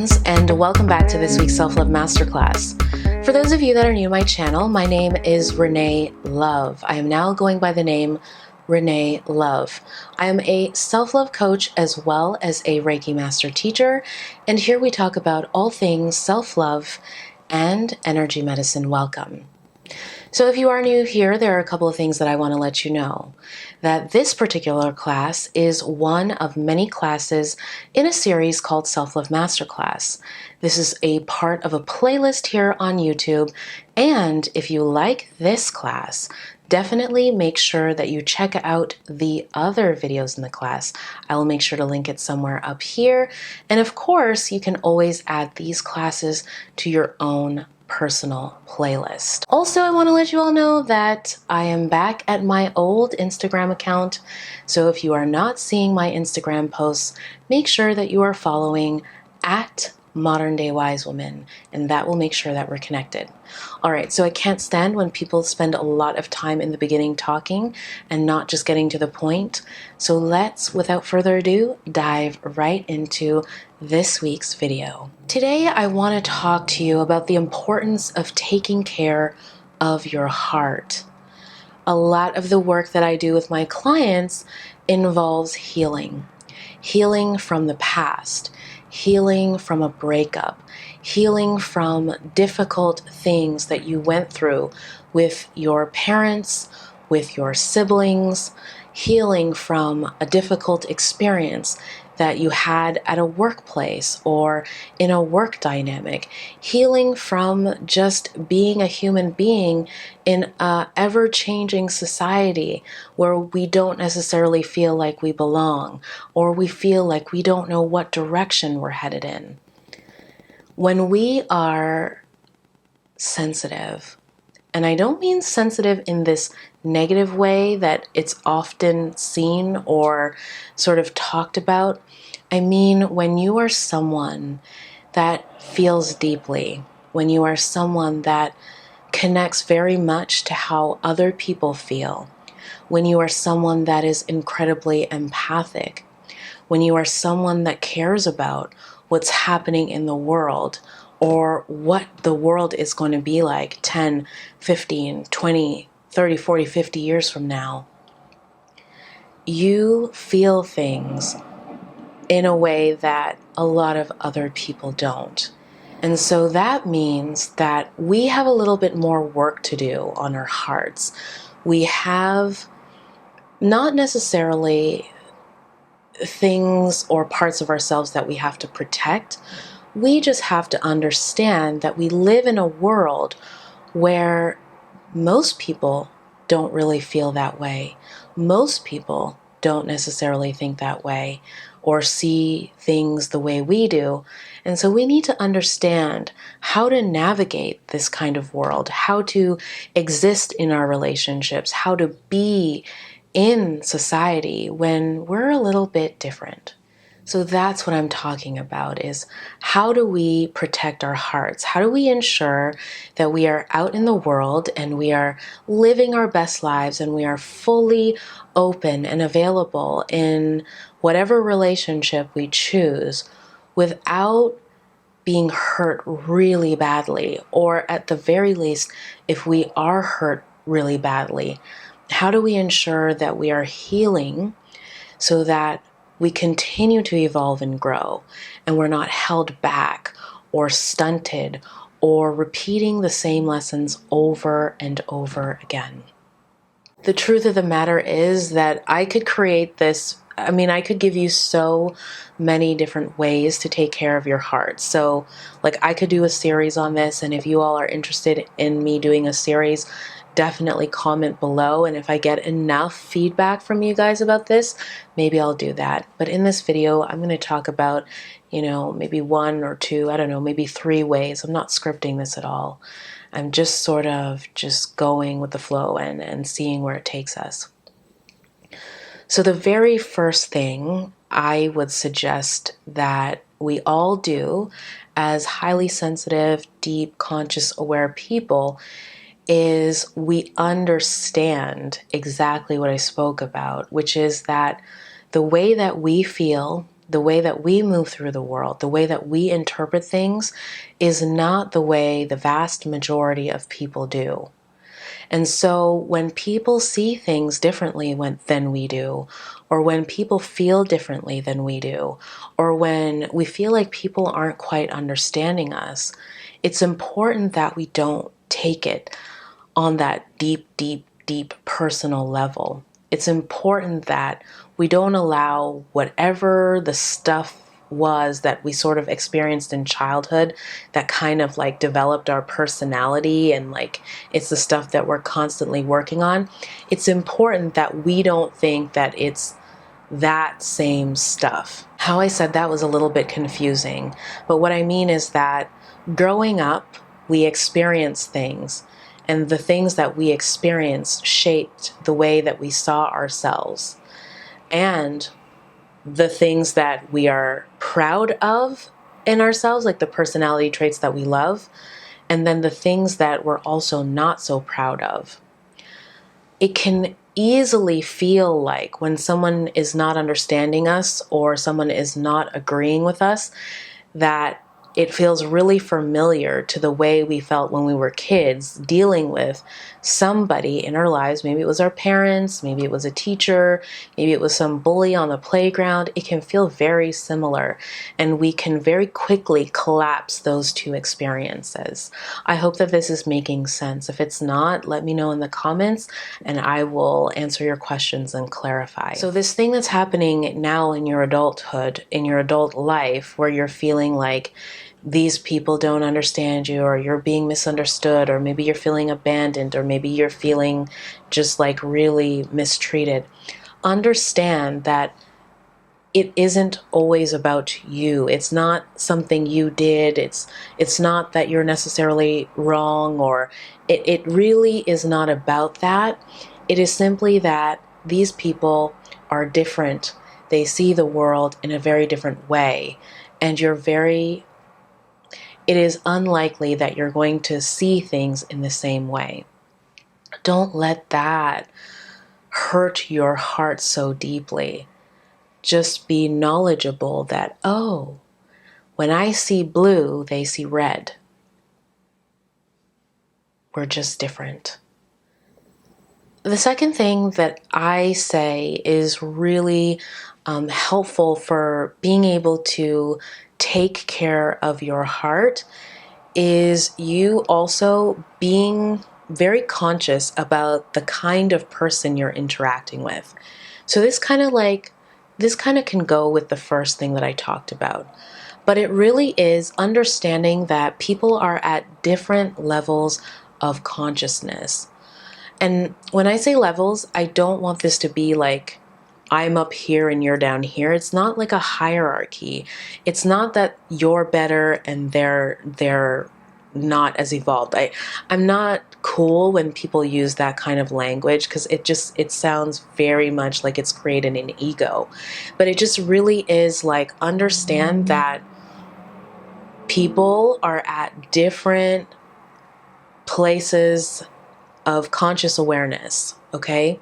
friends, and welcome back to this week's Self-Love Masterclass. For those of you that are new to my channel, my name is Renee Love. I am now going by the name Renee Love. I am a self-love coach as well as a Reiki master teacher, and here we talk about all things self-love and energy medicine. Welcome. So if you are new here, there are a couple of things that I want to let you know. That this particular class is one of many classes in a series called Self-Love Masterclass. This is a part of a playlist here on YouTube, and if you like this class, definitely make sure that you check out the other videos in the class. I will make sure to link it somewhere up here, and of course, you can always add these classes to your own personal playlist. Also, I want to let you all know that I am back at my old Instagram account. So if you are not seeing my Instagram posts, make sure that you are following at Modern Day Wise Woman, and that will make sure that we're connected. All right, so I can't stand when people spend a lot of time in the beginning talking and not just getting to the point. So let's, without further ado, dive right into this week's video. Today, I want to talk to you about the importance of taking care of your heart. A lot of the work that I do with my clients involves healing. Healing from the past, healing from a breakup, healing from difficult things that you went through with your parents, with your siblings, healing from a difficult experience that you had at a workplace or in a work dynamic, healing from just being a human being in a ever-changing society where we don't necessarily feel like we belong, or we feel like we don't know what direction we're headed in. When we are sensitive, and I don't mean sensitive in this negative way that it's often seen or sort of talked about. I mean, when you are someone that feels deeply, when you are someone that connects very much to how other people feel, when you are someone that is incredibly empathic, when you are someone that cares about what's happening in the world, or what the world is going to be like 10, 15, 20, 30, 40, 50 years from now, you feel things in a way that a lot of other people don't. And so that means that we have a little bit more work to do on our hearts. We have not necessarily things or parts of ourselves that we have to protect. We just have to understand that we live in a world where most people don't really feel that way. Most people don't necessarily think that way or see things the way we do. And so we need to understand how to navigate this kind of world, how to exist in our relationships, how to be in society when we're a little bit different. So that's what I'm talking about, is how do we protect our hearts? How do we ensure that we are out in the world and we are living our best lives and we are fully open and available in whatever relationship we choose without being hurt really badly, or at the very least, if we are hurt really badly, how do we ensure that we are healing so that we continue to evolve and grow, and we're not held back or stunted or repeating the same lessons over and over again? The truth of the matter is that I could create this, I could give you so many different ways to take care of your heart. So, I could do a series on this, and if you all are interested in me doing a series, definitely comment below, and if I get enough feedback from you guys about this, maybe I'll do that. But in this video, I'm going to talk about, maybe one or two, maybe 3 ways. I'm not scripting this at all. I'm just sort of just going with the flow and seeing where it takes us. So the very first thing I would suggest that we all do as highly sensitive, deep, conscious, aware people is we understand exactly what I spoke about, which is that the way that we feel the way that we move through the world, the way that we interpret things is not the way the vast majority of people do. And so when people see things differently than we do, or when people feel differently than we do, or when we feel like people aren't quite understanding us, it's important that we don't take it on that deep, deep, deep personal level. It's important that we don't allow whatever the stuff was that we sort of experienced in childhood that kind of like developed our personality, and like it's the stuff that we're constantly working on. It's important that we don't think that it's that same stuff. How I said that was a little bit confusing, but what I mean is that growing up, we experience things, and the things that we experienced shaped the way that we saw ourselves. And the things that we are proud of in ourselves, like the personality traits that we love, and then the things that we're also not so proud of. It can easily feel like when someone is not understanding us or someone is not agreeing with us, that it feels really familiar to the way we felt when we were kids dealing with somebody in our lives. Maybe it was our parents, maybe it was a teacher, maybe it was some bully on the playground. It can feel very similar, and we can very quickly collapse those two experiences. I hope that this is making sense. If it's not, let me know in the comments and I will answer your questions and clarify. So this thing that's happening now in your adulthood, in your adult life, where you're feeling like these people don't understand you, or you're being misunderstood, or maybe you're feeling abandoned, or maybe you're feeling just like really mistreated. Understand that it isn't always about you. It's not something you did. It's not that you're necessarily wrong, or it really is not about that. It is simply that these people are different. They see the world in a very different way, and it is unlikely that you're going to see things in the same way. Don't let that hurt your heart so deeply. Just be knowledgeable that, oh, when I see blue, they see red. We're just different. The second thing that I say is really helpful for being able to take care of your heart is you also being very conscious about the kind of person you're interacting with. So this kind of can go with the first thing that I talked about. But it really is understanding that people are at different levels of consciousness. And when I say levels, I don't want this to be like I'm up here and you're down here. It's not like a hierarchy. It's not that you're better and they're not as evolved. I'm not cool when people use that kind of language, because it sounds very much like it's created an ego. But it just really is like, understand that people are at different places of conscious awareness, okay?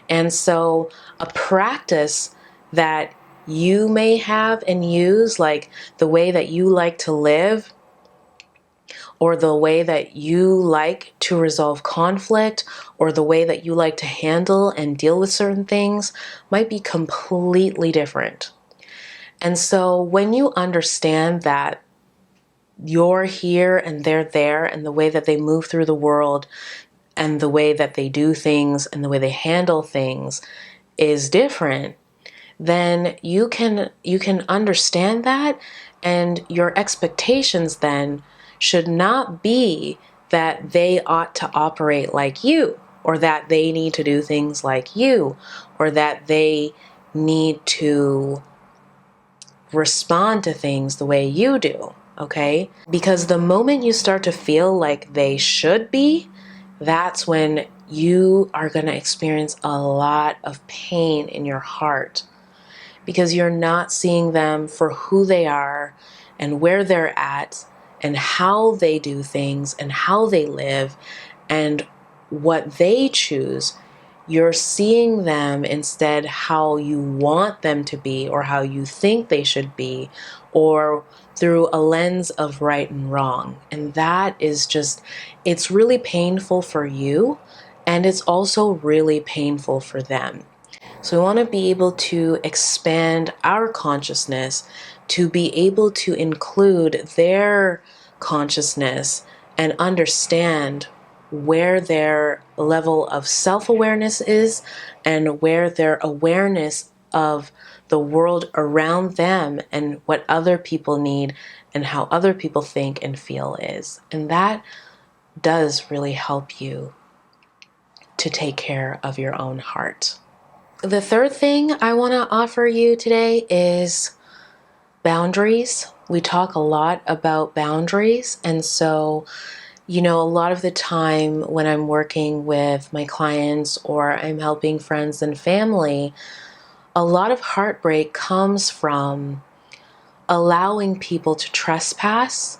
And so a practice that you may have and use, like the way that you like to live, or the way that you like to resolve conflict, or the way that you like to handle and deal with certain things, might be completely different. And so when you understand that you're here and they're there, and the way that they move through the world and the way that they do things and the way they handle things is different, then you can understand that, and your expectations then should not be that they ought to operate like you, or that they need to do things like you, or that they need to respond to things the way you do, okay? Because the moment you start to feel like they should be, that's when you are going to experience a lot of pain in your heart, because you're not seeing them for who they are and where they're at and how they do things and how they live and what they choose. you're seeing them instead how you want them to be or how you think they should be, or through a lens of right and wrong. And that is just, it's really painful for you, and it's also really painful for them. So we want to be able to expand our consciousness to be able to include their consciousness and understand where their level of self-awareness is and where their awareness of the world around them and what other people need and how other people think and feel is. And that does really help you to take care of your own heart. The third thing I want to offer you today is boundaries. We talk a lot about boundaries, and so a lot of the time when I'm working with my clients or I'm helping friends and family, a lot of heartbreak comes from allowing people to trespass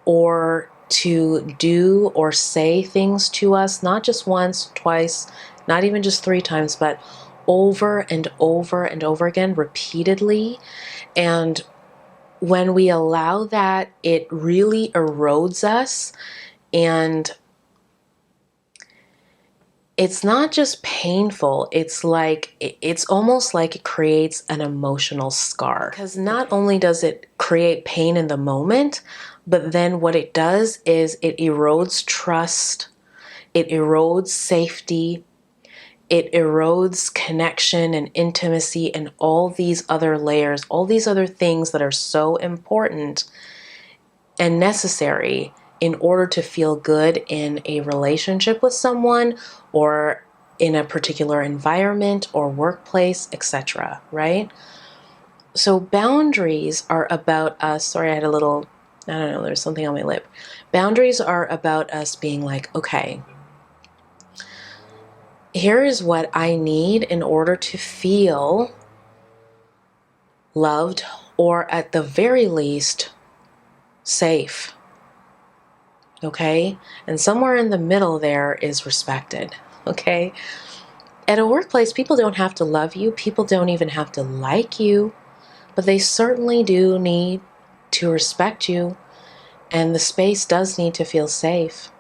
or to do or say things to us, not just once, twice, not even just 3 times, but over and over and over again, repeatedly. And when we allow that, it really erodes us. And it's not just painful, it's almost like it creates an emotional scar. Because not only does it create pain in the moment, but then what it does is it erodes trust, it erodes safety, it erodes connection and intimacy and all these other layers, all these other things that are so important and necessary in order to feel good in a relationship with someone or in a particular environment or workplace, etc., right? So boundaries are about us. Sorry, I had there's something on my lip. Boundaries are about us being like, okay, here is what I need in order to feel loved, or at the very least, safe. Okay? And somewhere in the middle there is respected. Okay? At a workplace, people don't have to love you. People don't even have to like you. But they certainly do need to respect you. And the space does need to feel safe.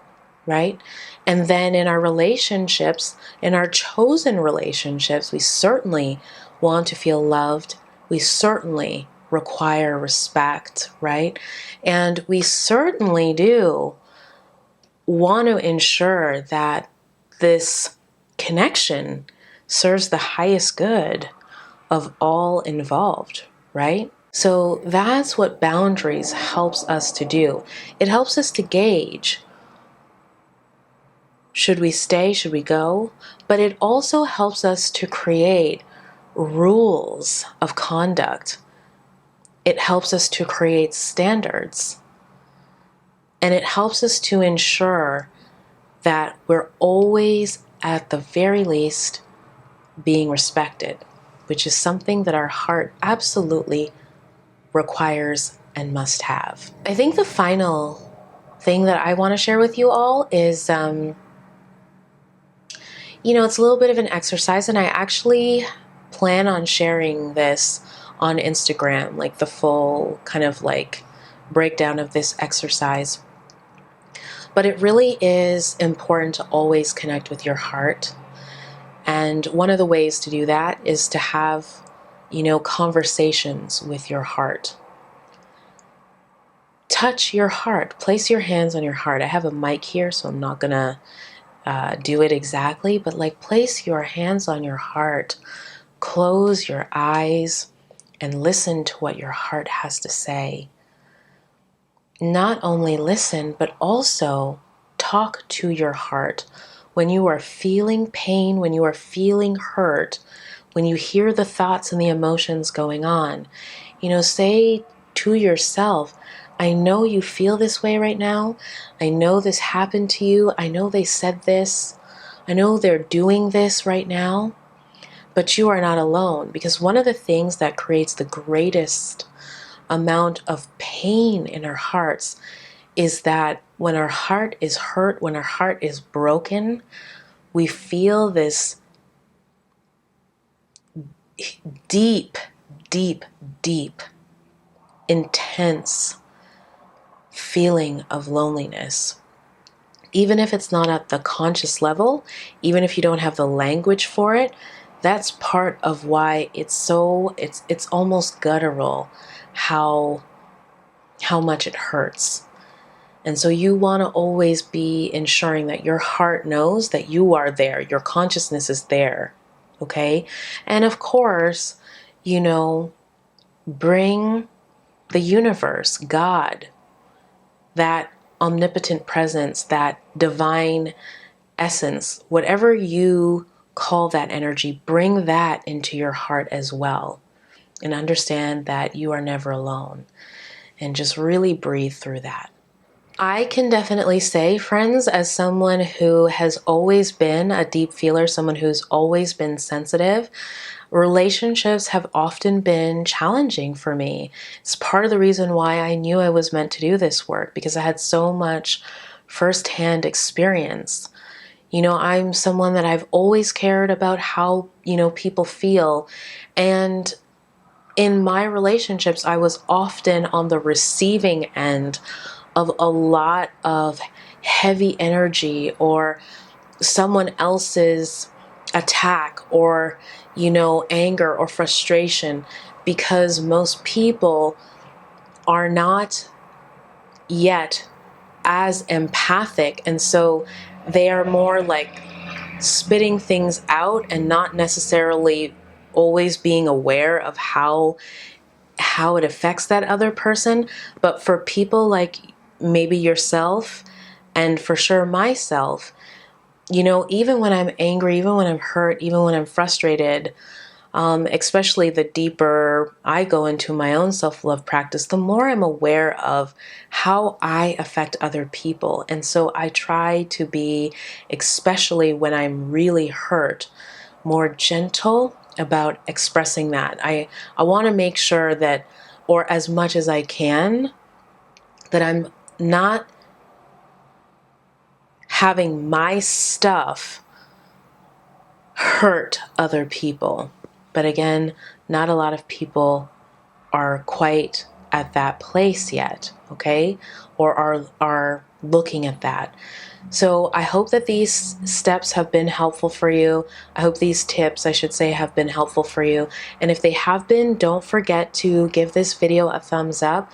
Right? And then in our relationships, in our chosen relationships, we certainly want to feel loved. We certainly require respect, right? And we certainly do want to ensure that this connection serves the highest good of all involved, right? So that's what boundaries helps us to do. It helps us to gauge, should we stay? Should we go? But it also helps us to create rules of conduct. It helps us to create standards. And it helps us to ensure that we're always, at the very least, being respected, which is something that our heart absolutely requires and must have. I think the final thing that I want to share with you all is it's a little bit of an exercise, and I actually plan on sharing this on Instagram, like the full kind of like breakdown of this exercise. But it really is important to always connect with your heart. And one of the ways to do that is to have, conversations with your heart. Touch your heart. Place your hands on your heart. I have a mic here, so I'm not gonna do it exactly, but place your hands on your heart, close your eyes, and listen to what your heart has to say. Not only listen, but also talk to your heart. When you are feeling pain, when you are feeling hurt, when you hear the thoughts and the emotions going on, say to yourself, I know you feel this way right now. I know this happened to you. I know they said this. I know they're doing this right now. But you are not alone, because one of the things that creates the greatest amount of pain in our hearts is that when our heart is hurt, when our heart is broken, we feel this deep, deep, deep, intense feeling of loneliness. Even if it's not at the conscious level, even if you don't have the language for it, that's part of why it's almost guttural how much it hurts. And so you want to always be ensuring that your heart knows that you are there, your consciousness is there, okay? And of course, bring the universe, God, that omnipotent presence, that divine essence, whatever you call that energy, bring that into your heart as well. And understand that you are never alone. And just really breathe through that. I can definitely say, friends, as someone who has always been a deep feeler, someone who's always been sensitive, relationships have often been challenging for me. It's part of the reason why I knew I was meant to do this work, because I had so much firsthand experience. I'm someone that I've always cared about how, people feel. And in my relationships, I was often on the receiving end of a lot of heavy energy or someone else's attack or, anger or frustration, because most people are not yet as empathic. And so they are more like spitting things out and not necessarily always being aware of how it affects that other person. But for people like maybe yourself, and for sure myself, even when I'm angry, even when I'm hurt, even when I'm frustrated, especially the deeper I go into my own self-love practice, the more I'm aware of how I affect other people. And so I try to be, especially when I'm really hurt, more gentle about expressing that. I want to make sure that, or as much as I can, that I'm not having my stuff hurt other people. But again, not a lot of people are quite at that place yet, okay? Or are looking at that. So I hope that these steps have been helpful for you. I hope these tips, I should say, have been helpful for you. And if they have been, don't forget to give this video a thumbs up,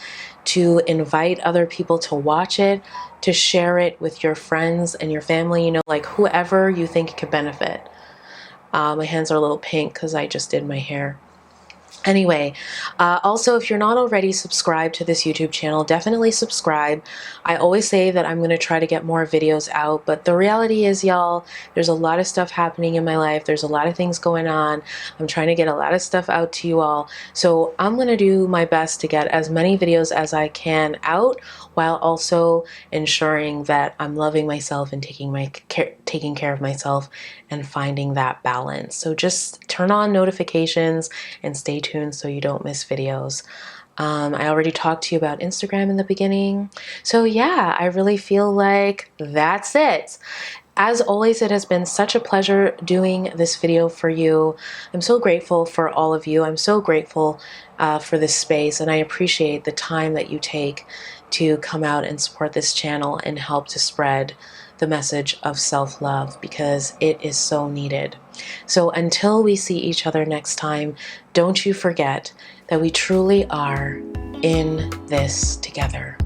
to invite other people to watch it, to share it with your friends and your family, like whoever you think could benefit. My hands are a little pink because I just did my hair. Anyway, also, if you're not already subscribed to this YouTube channel, definitely subscribe. I always say that I'm going to try to get more videos out, but the reality is, y'all, there's a lot of stuff happening in my life. There's a lot of things going on. I'm trying to get a lot of stuff out to you all. So I'm going to do my best to get as many videos as I can out, while also ensuring that I'm loving myself and taking care of myself and finding that balance. So just turn on notifications and stay tuned so you don't miss videos. I already talked to you about Instagram in the beginning. So yeah, I really feel like that's it. As always, it has been such a pleasure doing this video for you. I'm so grateful for all of you. I'm so grateful for this space, and I appreciate the time that you take to come out and support this channel and help to spread the message of self-love, because it is so needed. So until we see each other next time, don't you forget that we truly are in this together.